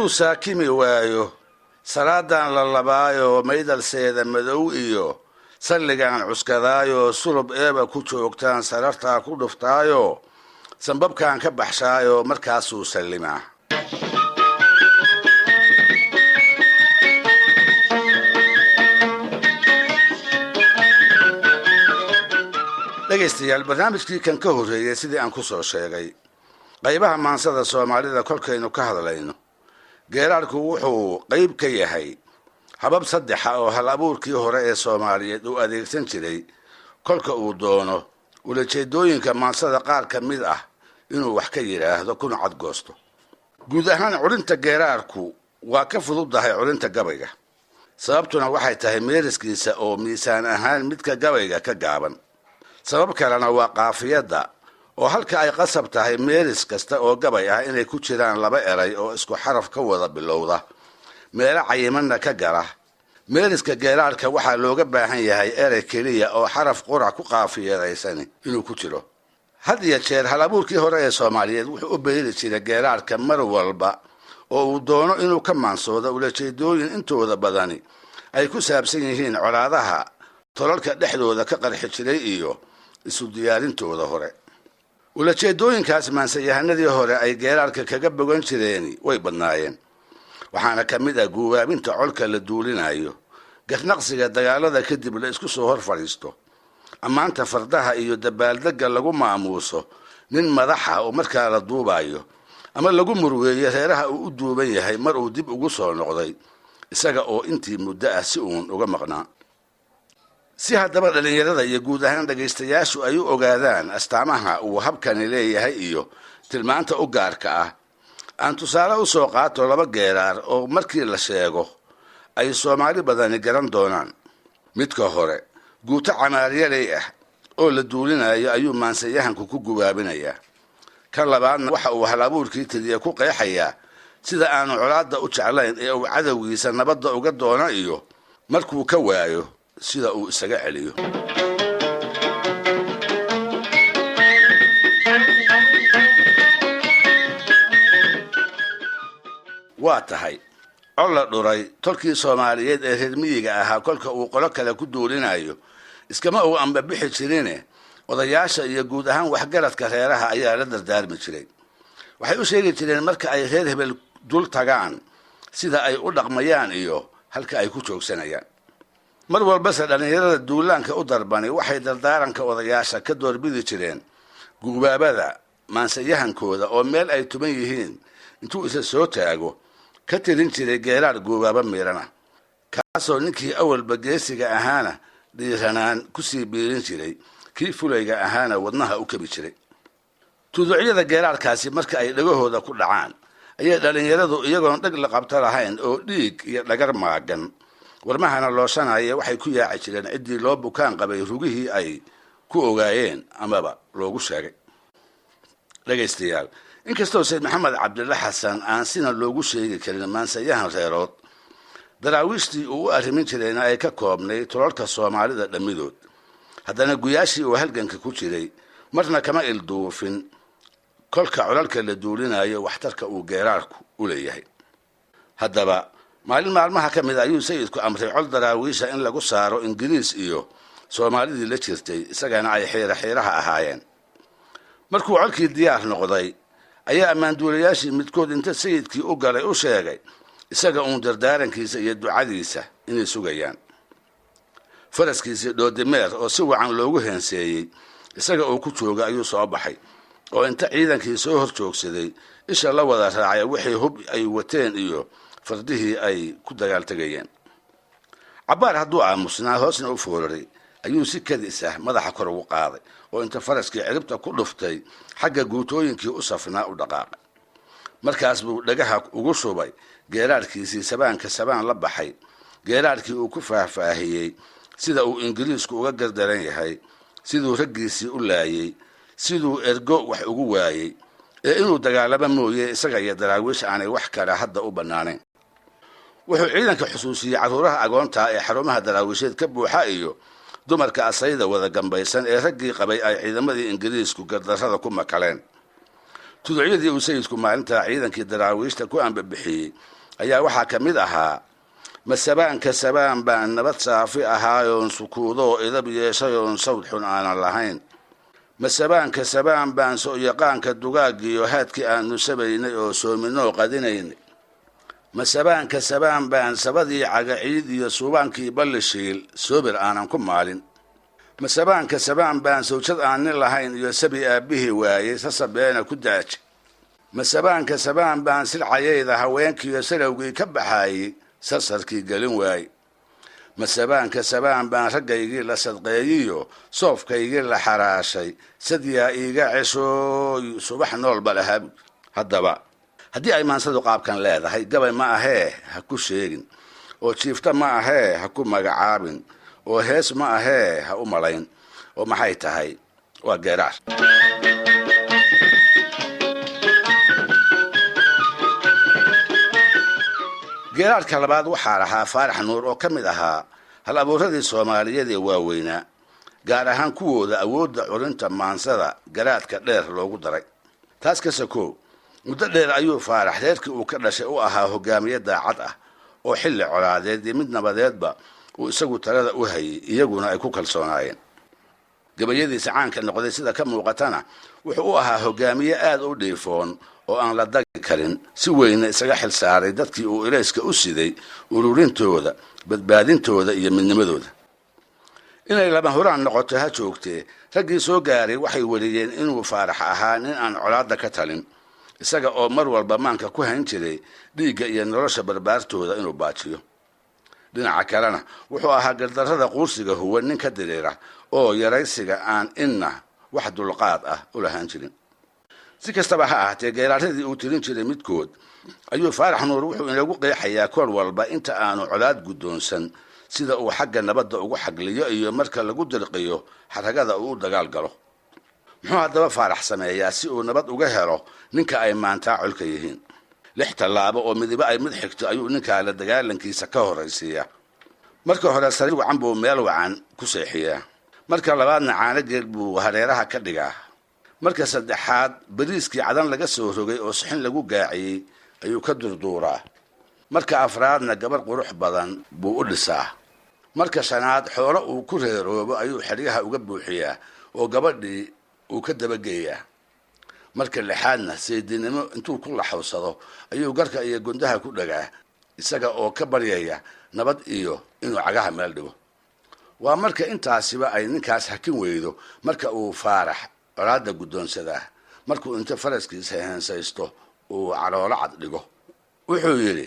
hadduu saakimi waayo salaadan la labaayo maydalseeda madow iyo salligaan cuskadaayo sulub eeba ku joogtaan sarartaa ku dhuftaayo sanbabkaan ka baxshaayo markaasuu sallimaa dhegaystayaal barnaamijkii kan ka horreeyey sidii aan ku soo sheegay qaybaha maansada soomaalida kolkaynu ka hadlayno geeraarku wuxuu qayb ka yahay habab saddexa oo hal abuurkii hore ee soomaaliyeed uu adeegsan jiray kolka uu doono ulajeedooyinka maansada qaar ka mid ah inuu wax ka yidhaahdo kuna cadgoosto guud ahaan culinta geeraarku waa ka fududdahay culinta gabayga sababtuna waxay tahay meeriskiisa oo miisaan ahaan midka gabayga ka gaaban sabab kalena waa qaafiyadda oo halka ay qasab tahay meeris kasta oo gabay ah inay ku jiraan laba eray oo isku xaraf ka wada bilowda meelo cayimanna ka gala meeriska geeraarka waxaa looga baahan yahay erey keliya oo xaraf qurac ku qaafiyadaysan inuu ku jiro had iyo jeer hal abuurkii hore ee soomaaliyeed wuxuu u beeri jiray geeraarka mar walba oo uu doono inuu ka maansoodo ulajeedooyin intooda badani ay ku saabsan yihiin colaadaha tolalka dhexdooda ka qarxi jiray iyo isu diyaarintooda hore ulajeedooyinkaas maansayahanadii hore ay geeraarka kaga bogan jireeni way badnaayeen waxaana ka mid ah guubaabinta colka la duulinayo garnaqsiga dagaalada kadib la isku soo hor fadhiisto ammaanta fardaha iyo dabaaldegga lagu maamuuso nin madaxa oo markaa la duubayo ama lagu murweeyo reeraha uu u duuban yahay mar uu dib ugu soo noqday isaga oo intii muddo ah si uun uga maqnaa si haddaba dhallinyarada iyo guud ahaan dhegaystayaashu ay u ogaadaan astaamaha uu habkani leeyahay iyo tilmaanta u gaarka ah aan tusaale u soo qaato laba geeraar oo markii la sheego ay soomaali badani garan doonaan midka hore guuto camaaryaley ah oo la duulinayo ayuu maansayahanku ku gubaabinayaa kan labaadna waxa uu hal abuurkii tiriya ku qeexayaa sida aanu colaadda u jeclayn ee uu cadowgiisa nabadda uga doono iyo markuu ka waayo sida uu isaga celiyo waa tahay col la dhuray tolkii soomaaliyeed ee reer miyiga ahaa kolka uu qolo kale ku duulinayo iskama uu ambabixi jirine odayaasha iyo guud ahaan waxgaradka reeraha ayaa la dardaarmi jiray waxay u sheegi jireen marka ay reer hebel dul tagaan sida ay u dhaqmayaan iyo halka ay ku joogsanayaan mar walbase dhallinyarada duulaanka u darbani waxay dardaaranka odayaasha ka doorbidi jireen guubaabada maansayahankooda oo meel ay tuban yihiin intuu isa soo taago ka tirin jiray geeraar guubaaba miirana kaasoo ninkii awalba geesiga ahaana dhiiranaan ku sii biirin jiray kii fulayga ahaana wadnaha u kabi jiray tuduucyada geeraarkaasi marka ay dhagahooda ku dhacaan ayay dhallinyaradu iyagoon dhag la qabto lahayn oo dhiig iyo dhagar maagan warmahana looshanaya waxay ku yaaci jireen ciddii loo bukaan qabay rugihii ay ku ogaayeen amaba loogu sheegay dhegaystayaal inkastoo sayd maxamed cabdilla xasan aan sina loogu sheegi karin maansayahan reerood daraawiishtii uu u arrimin jirayna ay ka koobnay tolalka soomaalida dhammidood haddana guyaashii uu halganka ku jiray marna kama ilduufin kolka colalka la duulinayo waxtarka uu geeraarku u leeyahay haddaba maalin maalmaha ka mid ayuu sayidku amray col daraawiisha in lagu saaro ingiriis iyo soomaalidii la jirtay isagana ay xiiraha ahaayeen markuu colkii diyaar noqday ayaa ammaanduulayaashii midkood inta sayidkii u galay u sheegay isaga uun dardaarankiisa iyo ducadiisa inay sugayaan faraskiisii dhoodimeer oo si wacan loogu heenseeyey isaga uu ku jooga ayuu soo baxay oo inta ciidankii soo hor joogsaday isha la wada raacay wixii hub ay wateen iyo fardihii ay ku dagaaltegayeen cabbaar hadduu aamusnaa hoosna u foolaray ayuu si kadis ah madaxa kor ugu qaaday oo inta faraskii ciribta ku dhuftay xagga guutooyinkii u safnaa u dhaqaaqay markaas buu dhagaha ugu shubay geeraarkiisii sabaanka sabaan la baxay geeraarkii uu ku faahfaahiyey sida uu ingiriisku uga gardaran yahay siduu raggiisii u laayey siduu ergo wax ugu waayey ee inuu dagaalaba mooye isaga iyo daraawiish aanay wax kale hadda u bannaanayn wuxuu ciidanka xusuusiyey carruuraha agoonta ee xarumaha daraawiisheed ka buuxa iyo dumarka asayda wada gambaysan ee raggii qabay ay ciidamadii ingiriisku gardarrada ku makaleen tuducyadii uu sayidku maalintaa ciidankii daraawiishta ku ambabixiyey ayaa waxaa ka mid ahaa: masabaanka sabaan baan nabad saafi ahaayoon sukuudoo idab yeeshayoon sawd xun aanan lahayn. masabaanka sabaan baan so'yaqaanka dugaaggiyo haadkii aanu sabaynay oo soominoo qadinaynay. masabaanka sabaan baan sabadii cagaciid iyo suubaankii ballishiil soobir aanan ku maalin. masabaanka sabaan baan sawjad aan nin lahayn iyo sabi aabbihii waayey sasabeena ku daaji. masabaanka sabaan baan silcayayda haweenkiiyo salowgii ka baxaayey sarsarkii gelin waaye. masabaanka sabaan baan raggaygii la sadqeeyiyo soofkaygii la xaraashay sadyaa iiga ceshooy subax noolba lahabu. haddaba haddii ay maansadu qaabkan leedahay, gabay ma ahee ha ku sheegin, oo jiifta ma ahee ha ku magacaabin, oo hees ma ahee ha u malayn. oo maxay tahay? waa geeraar. geeraarka labaad waxaa lahaa faarax nuur oo ka mid ahaa hal abuuradii soomaaliyeed ee waaweynaa, gaar ahaan kuwooda awoodda curinta maansada garaadka dheer loogu daray. taas ka sakow, muddo dheer ayuu faarax reerkii uu ka dhashay u ahaa hogaamiye daacad ah oo xilli colaadeed iyo mid nabadeedba uu isagu talada u hayay, iyaguna ay ku kalsoonaayeen. gabayadiisa caanka noqday sida ka muuqatana wuxuu u ahaa hogaamiye aad u dhiifoon oo aan la dagi karin, si weyna isaga xil saaray dadkii uu ilayska u siday ururintooda, badbaadintooda iyo midnimadooda. inay lama huraan noqoto ha joogtee, raggii soo gaaray waxay wariyeen inuu faarax ahaa nin aan colaadda ka talin, isaga oo mar walba maanka ku hayn jiray dhiigga iyo nolosha barbaartooda inuu baajiyo. dhinaca kalena wuxuu ahaa gardarrada quursiga huwan nin ka diriira oo yaraysiga aan inna wax dulqaad ah u lahaan jirin. si kastaba ha ahaatee, geeraaradii uu tirin jiray midkood ayuu faarax nuur wuxuu inagu qeexayaa kor walba inta aanu colaad guddoonsan sida uu xagga nabadda ugu xagliyo iyo marka lagu dirqiyo xaragada uu u dagaal galo. muxuu haddaba faarax sameeyaa si uu nabad uga helo ninka ay maantaa colka yihiin? 6 tallaabo oo midiba ay mid xigto ayuu ninkaa la dagaalankiisa ka horraysiiyaa. marka hore sariir wacan buu meel wacan ku seexiyaa. marka labaadna caano geel buu hareeraha ka dhigaa. marka saddexaad bariiskii cadan laga soo rogay oo sixin lagu gaaciyey ayuu ka durduuraa. marka afraadna gabar qurux badan buu u dhisaa. marka shanaad xoolo uu ku reeroobo ayuu xeryaha uga buuxiyaa oo gabadhii uu ka dabageeyaa. marka lixaadna seedinimo intuu ku laxawsado ayuu garka iyo gundaha ku dhagaa, isaga oo ka baryaya nabad iyo inuu cagaha meel dhigo. waa marka intaasiba ay ninkaas hakin weydo marka uu faarax colaadda guddoonsadaa, markuu inta faraskiisa heensaysto uu caloolo cad dhigo. wuxuu yidhi: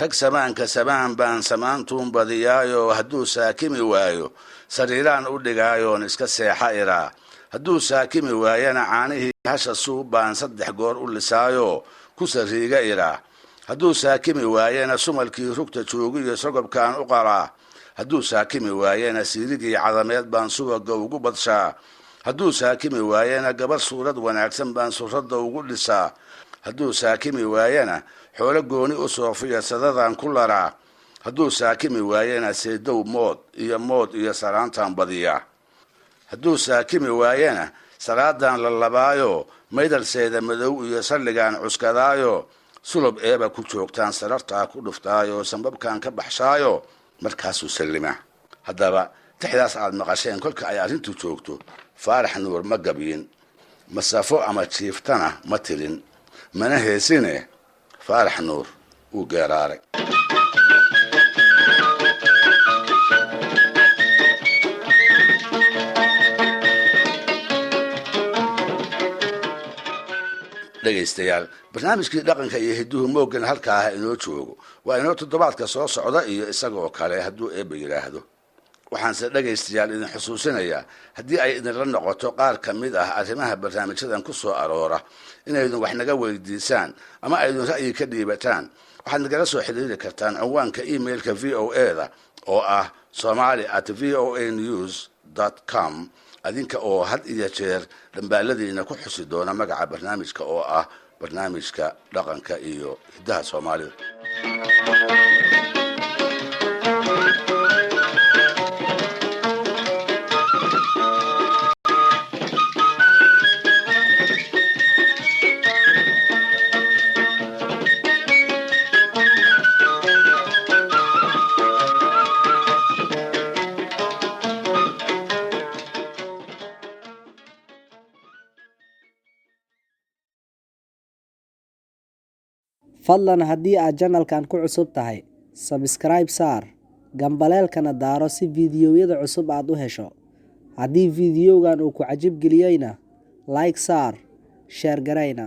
rag samaanka samaan baan samaantuun badiyaayo, hadduu saakimi waayo sariiraan u dhigaayoon iska seexa iraa. hadduu saakimi waayana caanihii hasha suub baan 3 goor u lisaayo ku sariiga iraa. hadduu saakimi waayana sumalkii rugta joogiyo sogobkaan u qaraa. hadduu saakimi waayana siirigii cadameed baan subaga ugu badshaa. hadduu saakimi waayana gabar suurad wanaagsan baan surradda ugu dhisaa. hadduu saakimi waayana xoolo gooni u soofiya sadadaan ku laraa. hadduu saakimi waayana seedow mood iyo saraantaan badiyaa. hadduu saakimi waayana salaadaan la labaayo maydalseeda madow iyo salligaan cuskadaayo. sulub eeba ku joogtaan sarartaa ku dhuftaayo sambabkaan ka baxshaayo. markaasuu sallimaa. haddaba tixdaas aad maqasheen kolka ay arrintu joogto, faarax nuur ma gabyin, masafo ama jiiftana ma tirin, mana heesine faarax nuur wuu geeraaray. dhegaystayaal, barnaamijkii dhaqanka iyo hidduhu mooggan halkaa ah inoo joogo. waa inoo toddobaadka soo socda iyo isagoo kale hadduu eebba yidhaahdo. waxaanse dhegaystayaal idin xusuusinayaa, haddii ay idinla noqoto qaar ka mid ah arrimaha barnaamijyadan ku soo aroora, inaydun wax naga weydiisaan ama aydun ra'yi ka dhiibataan, waxaad nagala soo xidhiiri kartaan cinwaanka emailka VOA-da oo ah somali@voanews.com, adinka oo had iyo jeer dhambaaladiina ku xusi doona magaca barnaamijka oo ah barnaamijka dhaqanka iyo hiddaha Soomaalida. fadlan haddii aad channelkan ku cusub tahay subscribe saar gambaleelkana daaro si fiidiyowyada cusub aad u hesho haddii fiidiyowgan uu ku cajib geliyeyna like saar share garayna